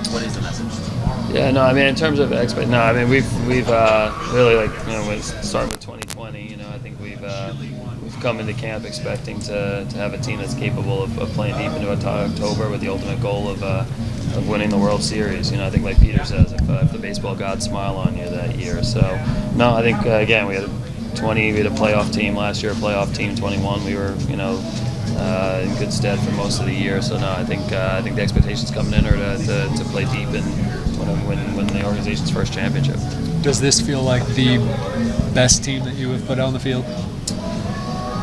What is the message? Yeah, no, I mean in terms of no, I mean we've really starting with 2020. I think we've come into camp expecting to have a team that's capable of playing deep into October with the ultimate goal of winning the World Series. I think like Peter says, if the baseball gods smile on you that year. So no, I think again we had we had a playoff team last year, a playoff team 21. We were in good stead for most of the year. So no, I think the expectations coming in are to play deep and win the organization's first championship. Does this feel like the best team that you have put out on the field?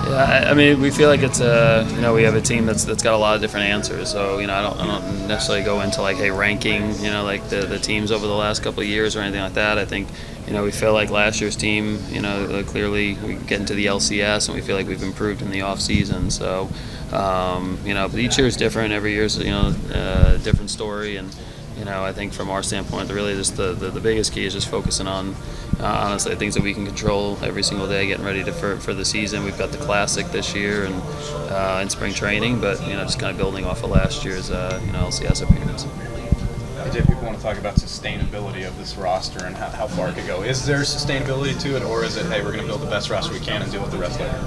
Yeah, I mean, we feel like it's we have a team that's got a lot of different answers. So I don't necessarily go into like ranking like the teams over the last couple of years or anything like that. I think we feel like last year's team clearly we get into the LCS and we feel like we've improved in the off season. So but each year is different. Every year's a different story and. I think from our standpoint, really just the biggest key is just focusing on, honestly, things that we can control every single day, getting ready for the season. We've got the Classic this year and in spring training, but, just kind of building off of last year's, LCS appearance. AJ, people want to talk about sustainability of this roster and how far it could go. Is there sustainability to it, or is it, hey, we're going to build the best roster we can and deal with the rest later?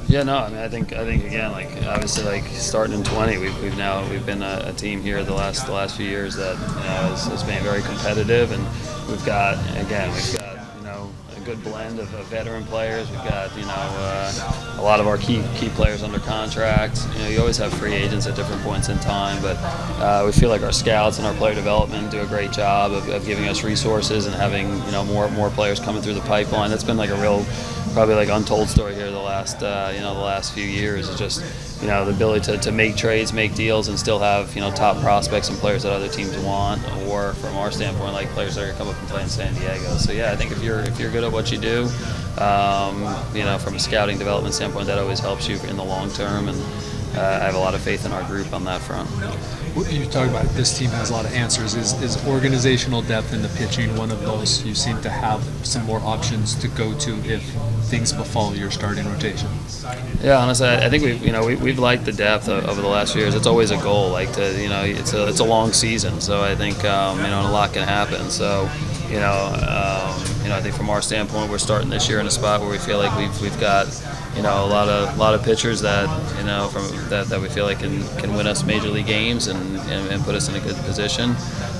Yeah, no, I mean, I think again, like obviously, like starting in 20, we've been a team here the last few years that has been very competitive, and we've got a good blend of veteran players. We've got a lot of our key players under contract. You always have free agents at different points in time, but we feel like our scouts and our player development do a great job of giving us resources and having more players coming through the pipeline. That's been like a real probably like untold story here the last few years. It's just the ability to make trades, make deals, and still have top prospects and players that other teams want, or from our standpoint, like players that are gonna come up and play in San Diego. So yeah, I think if you're good at what you do, from a scouting development standpoint, that always helps you in the long term, and I have a lot of faith in our group on that front. You talk about this team has a lot of answers. Is organizational depth in the pitching one of those? You seem to have some more options to go to if things befall your starting rotation. Yeah, honestly, I think we've liked the depth over the last few years. It's always a goal, like it's a long season, so I think a lot can happen. So I think from our standpoint, we're starting this year in a spot where we feel like we've got a lot of pitchers that that we feel like can win us major league games and put us in a good position.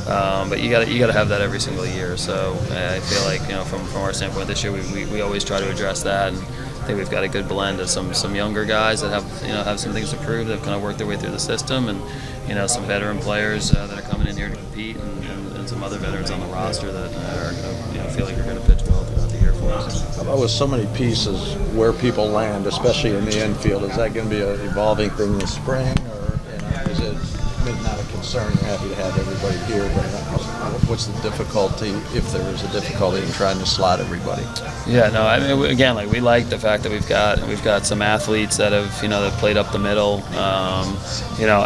But you got to have that every single year. So I feel like from our standpoint this year, we always try to address that. And I think we've got a good blend of some younger guys that have some things to prove, that have kind of worked their way through the system, and some veteran players that are coming in here to compete, and some other veterans on the roster that are going to feel like they're going to pitch well throughout the year for us. With so many pieces, where people land, especially in the infield, is that going to be an evolving thing in the spring, or is it not a concern? You're happy to have everybody here, but what's the difficulty, if there is a difficulty, in trying to slot everybody? Yeah, no, I mean, again, like we like the fact that we've got some athletes that have that played up the middle.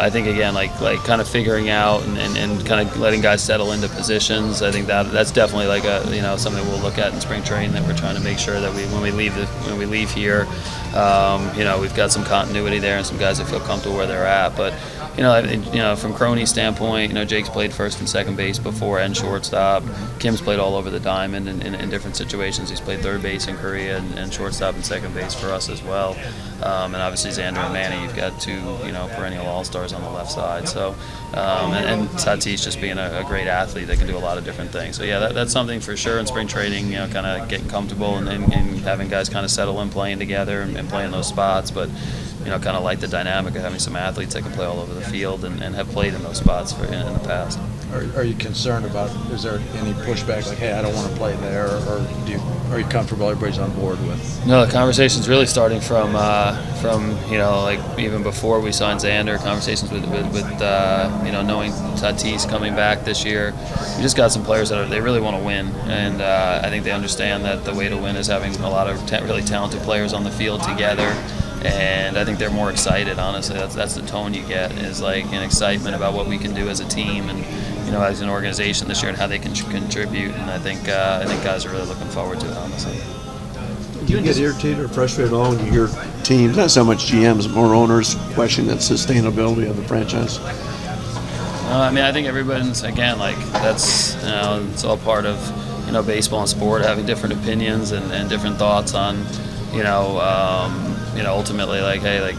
I think again, like kind of figuring out and kind of letting guys settle into positions. I think that's definitely like something we'll look at in spring training, that we're trying to make sure that when we leave here, we've got some continuity there and some guys that feel comfortable where they're at. But from Crony's standpoint, Jake's played first and second base before and shortstop. Kim's played all over the diamond in different situations. He's played third base in Korea and shortstop and second base for us as well. And obviously Xander and Manny, you've got two perennial all-stars on the left side. So and Tatis just being a great athlete that can do a lot of different things. So yeah, that's something for sure in spring training. Kind of getting comfortable and having guys kind of settle in, playing together and playing those spots, but. Kind of like the dynamic of having some athletes that can play all over the field and have played in those spots in the past. Are you concerned about, is there any pushback, like, hey, I don't want to play there, or are you comfortable everybody's on board with? No, the conversation's really starting from like even before we signed Xander, conversations with knowing Tatis coming back this year. We just got some players that they really want to win, and I think they understand that the way to win is having a lot of really talented players on the field together. And I think they're more excited, honestly. That's the tone you get, is like an excitement about what we can do as a team and as an organization this year and how they can contribute. And I think guys are really looking forward to it, honestly. Do you get irritated or frustrated at all when you hear teams, not so much GMs, more owners, question that sustainability of the franchise? I mean, I think everyone's, again, like, that's, it's all part of, baseball and sport, having different opinions and different thoughts on, ultimately, like, hey, like,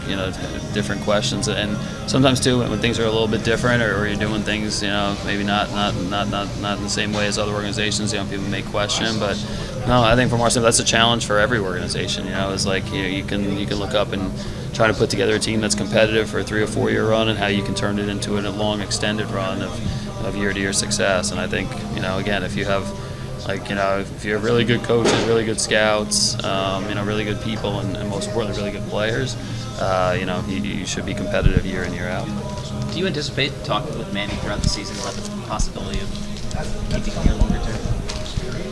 different questions. And sometimes, too, when things are a little bit different or you're doing things, maybe not in the same way as other organizations, people may question. But, no, I think from our side, that's a challenge for every organization, is like, you can look up and try to put together a team that's competitive for a 3 or 4 year run, and how you can turn it into a long extended run of year-to-year success. And I think, again, if you have, like, if you have really good coaches, really good scouts, really good people, and most importantly, really good players, you should be competitive year in, year out. Do you anticipate talking with Manny throughout the season about the possibility of keeping him here longer term?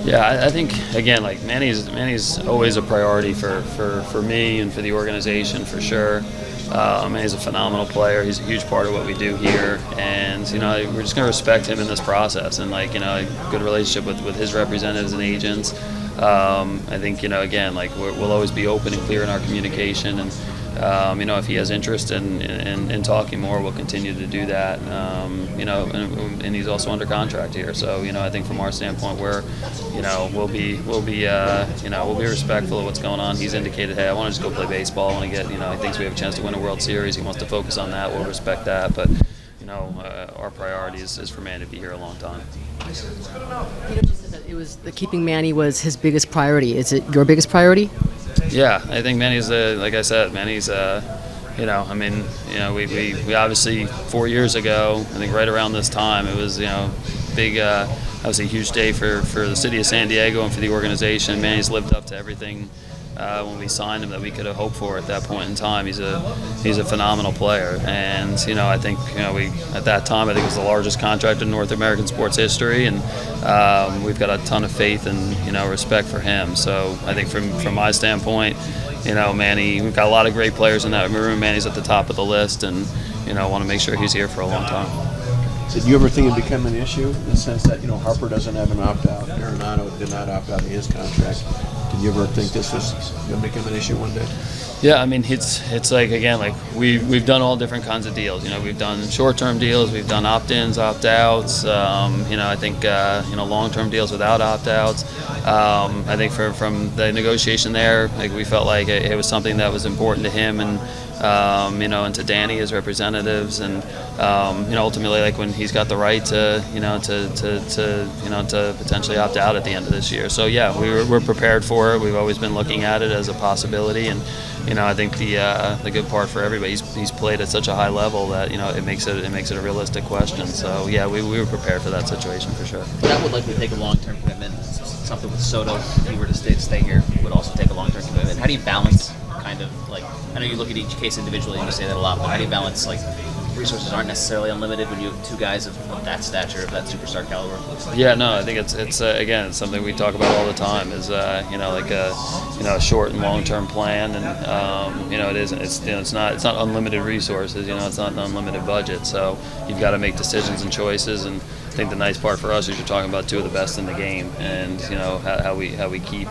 Yeah, I think, again, like, Manny's always a priority for me and for the organization, for sure. He's a phenomenal player. He's a huge part of what we do here, and we're just going to respect him in this process, and, like, a good relationship with his representatives and agents. I think, again, like, we'll always be open and clear in our communication, and if he has interest in talking more, we'll continue to do that. And he's also under contract here, so I think from our standpoint, we'll be respectful of what's going on. He's indicated, hey, I want to just go play baseball. I want to get, he thinks we have a chance to win a World Series. He wants to focus on that. We'll respect that, but our priority is for Manny to be here a long time. Just said that it was keeping Manny was his biggest priority. Is it your biggest priority? Yeah, I think Manny's like I said, Manny's we obviously 4 years ago, I think right around this time, it was big, obviously a huge day for the city of San Diego and for the organization. Manny's lived up to everything when we signed him that we could have hoped for at that point in time. He's a phenomenal player, and I think we at that time, I think it was the largest contract in North American sports history, and we've got a ton of faith and respect for him. So I think from my standpoint, Manny, we've got a lot of great players in that room. Manny's at the top of the list, and want to make sure he's here for a long time. Did you ever think it'd become an issue in the sense that Harper doesn't have an opt-out, Arenado did not opt out of his contract? Did you ever think this was going to become an issue one day? Yeah, I mean, it's like, again, like we've done all different kinds of deals. We've done short-term deals, we've done opt-ins, opt-outs. I think long-term deals without opt-outs. I think from the negotiation there, like, we felt like it was something that was important to him and to Danny as representatives, and ultimately, like, when he's got the right to potentially opt out at the end of this year. So yeah, we're prepared for it. We've always been looking at it as a possibility, and I think the good part for everybody, he's played at such a high level that it makes it a realistic question. So yeah, we were prepared for that situation for sure. That would likely take a long-term commitment. Something with Soto, if he were to stay here, would also take a long-term commitment. How do you balance, kind of, like, I know you look at each case individually and you say that a lot, but how do you balance, like, resources aren't necessarily unlimited when you have two guys of that stature, of that superstar caliber? Yeah, no, I think it's again, it's something we talk about all the time. Is like a short and long term plan, and it's not unlimited resources. It's not an unlimited budget. So you've got to make decisions and choices. And I think the nice part for us is you're talking about two of the best in the game, and how we keep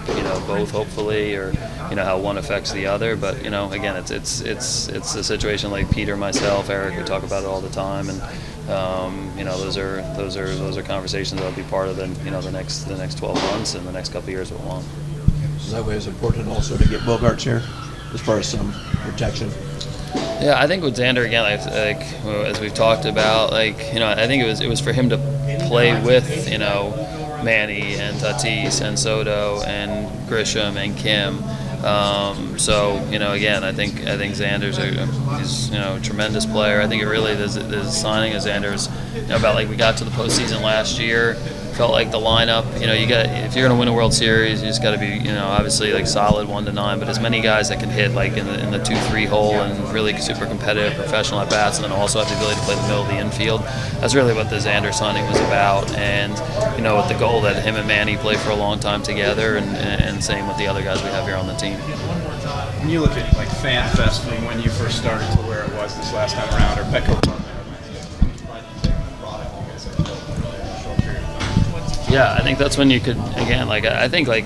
both, hopefully, or how one affects the other. But again, it's a situation like Peter, myself, Eric, we talk about it all the time, and those are conversations that'll be part of the next 12 months and the next couple of years we'll want. That way, it's important also to get Bogaerts here as far as some protection. Yeah, I think with Xander, again, like as we've talked about, I think it was for him to play with Manny and Tatis and Soto and Grisham and Kim. Again, I think Xander's he's a tremendous player. I think it really the signing of Xander's about, like, we got to the postseason last year. Felt like the lineup, if you're going to win a World Series, you just got to be, obviously, like, solid 1 to 9, but as many guys that can hit, like, in the 2-3 hole and really super competitive professional at bats, and then also have the ability to play the middle of the infield. That's really what the Xander signing was about, and with the goal that him and Manny play for a long time together, and same with the other guys we have here on the team. When you look at, like, Fan Fest from when you first started to where it was this last time around, or Petco Park, yeah, I think that's when you could, again, like, I think, like,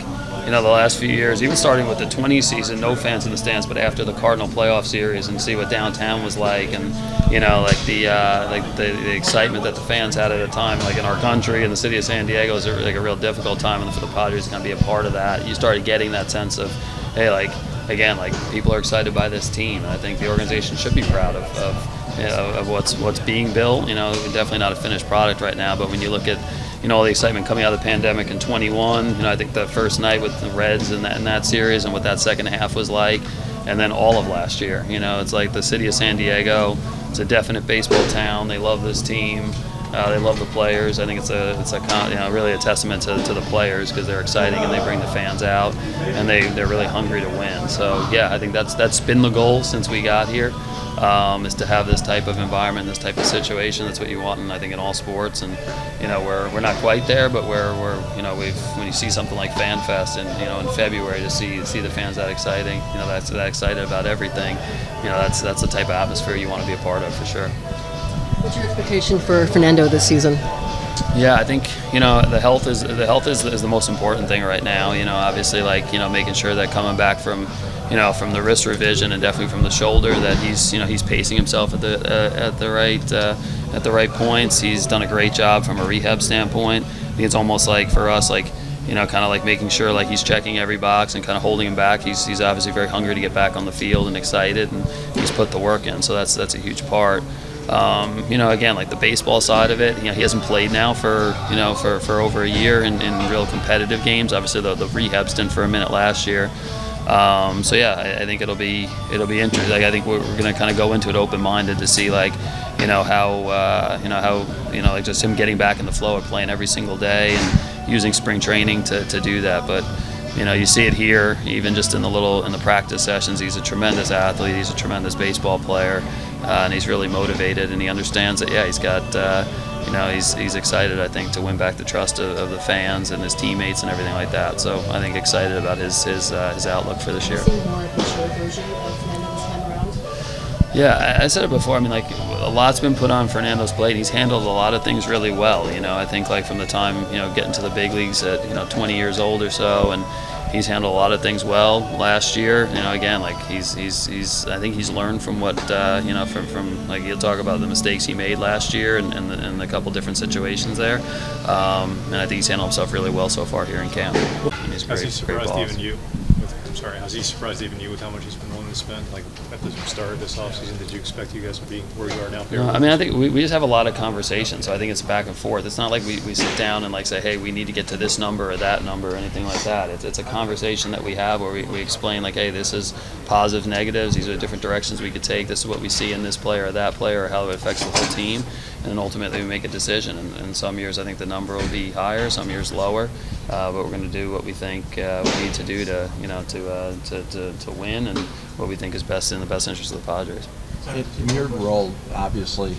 the last few years, even starting with the 20 season, no fans in the stands, but after the Cardinal playoff series, and see what downtown was like, and like the excitement that the fans had at a time, like in our country, in the city of San Diego, was like a real difficult time, and for the Padres to kind of be a part of that, you started getting that sense of, hey, like again, like people are excited by this team, and I think the organization should be proud of what's being built. Definitely not a finished product right now, but when you look at all the excitement coming out of the pandemic in 21, I think the first night with the Reds in that series and what that second half was like, and then all of last year, it's like the city of San Diego, it's a definite baseball town. They love this team. They love the players. I think it's really a testament to the players, because they're exciting and they bring the fans out, and they're really hungry to win. So yeah, I think that's been the goal since we got here, is to have this type of environment, this type of situation. That's what you want, I think, in all sports. And we're not quite there, but we're when you see something like Fan Fest in February, to see the fans that exciting, that's that excited about everything, that's the type of atmosphere you want to be a part of, for sure. What's your expectation for Fernando this season? Yeah, I think the health is the most important thing right now. Obviously, making sure that coming back from the wrist revision, and definitely from the shoulder, that he's pacing himself at the right points. He's done a great job from a rehab standpoint. I think it's almost like for us, kind of like making sure he's checking every box and kind of holding him back. He's obviously very hungry to get back on the field and excited, and he's put the work in. So that's a huge part. Again, like the baseball side of it, he hasn't played now for over a year in real competitive games. Obviously, the rehab stint for a minute last year. So yeah, I think it'll be interesting. I think we're going to kind of go into it open-minded to see how just him getting back in the flow of playing every single day and using spring training to do that. But you see it here, even just in the practice sessions. He's a tremendous athlete. He's a tremendous baseball player, and he's really motivated. And he understands that. Yeah, he's got. He's excited, I think, to win back the trust of the fans and his teammates and everything like that. So I think excited about his outlook for this year. Yeah, I said it before. A lot's been put on Fernando's plate. He's handled a lot of things really well. I think from the time getting to the big leagues at 20 years old or so, and he's handled a lot of things well last year. Again, he's I think he's learned from what from you'll talk about the mistakes he made last year and a couple different situations there. And I think he's handled himself really well so far here in camp. And he's Has he surprised boss. even you? Has he surprised even you with how much he's been willing to spend? At the start of this offseason, did you expect you guys to be where you are now? No, I think we just have a lot of conversations, so I think it's back and forth. It's not like we sit down and say, hey, we need to get to this number or that number or anything like that. It's a conversation that we have where we explain, hey, this is positive, negatives, these are different directions we could take, this is what we see in this player or that player, or how it affects the whole team, and then ultimately we make a decision. And some years I think the number will be higher, some years lower, but we're going to do what we think we need to do to win, and what we think is best in the best interest of the Padres. In your role, obviously,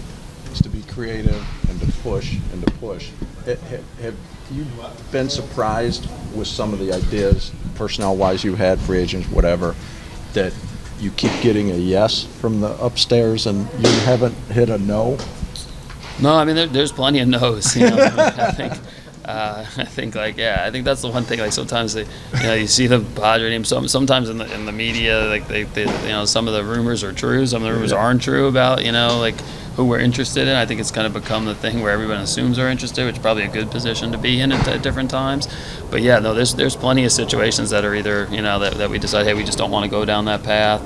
is to be creative and to push and to push. Have you been surprised with some of the ideas, personnel-wise, you had, free agents, whatever, that you keep getting a yes from the upstairs and you haven't hit a no? No, there's plenty of no's. I think I think that's the one thing. Sometimes you see the Padre name. Sometimes in the media, they some of the rumors are true, some of the rumors aren't true about who we're interested in. I think it's kind of become the thing where everyone assumes they're interested, which is probably a good position to be in at different times. But yeah, no, there's plenty of situations that are either that we decide, hey, we just don't want to go down that path.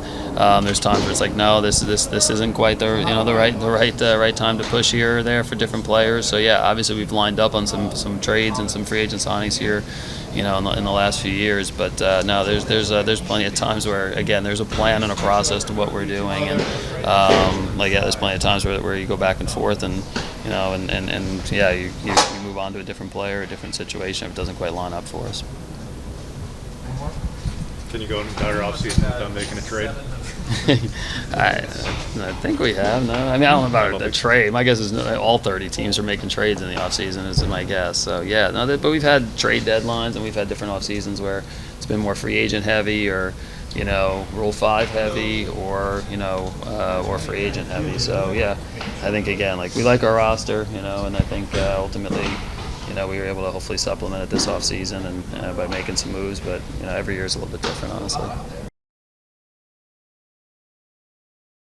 There's times where it's no, this isn't quite the right time to push here or there for different players. So yeah, obviously we've lined up on some trades and some free agent signings here, in the last few years. But no, there's plenty of times where, again, there's a plan and a process to what we're doing, and there's plenty of times where you go back and forth, and you move on to a different player, a different situation if it doesn't quite line up for us. Can you go an entire offseason without making a trade? I think we have. No, I don't know about a trade. My guess is all 30 teams are making trades in the offseason, is my guess. So yeah, no, but we've had trade deadlines, and we've had different off seasons where it's been more free agent heavy, or Rule 5 heavy, or or free agent heavy. So yeah, I think again, we like our roster, and I think ultimately, you know, we were able to hopefully supplement it this offseason and by making some moves. But you know, every year is a little bit different, honestly.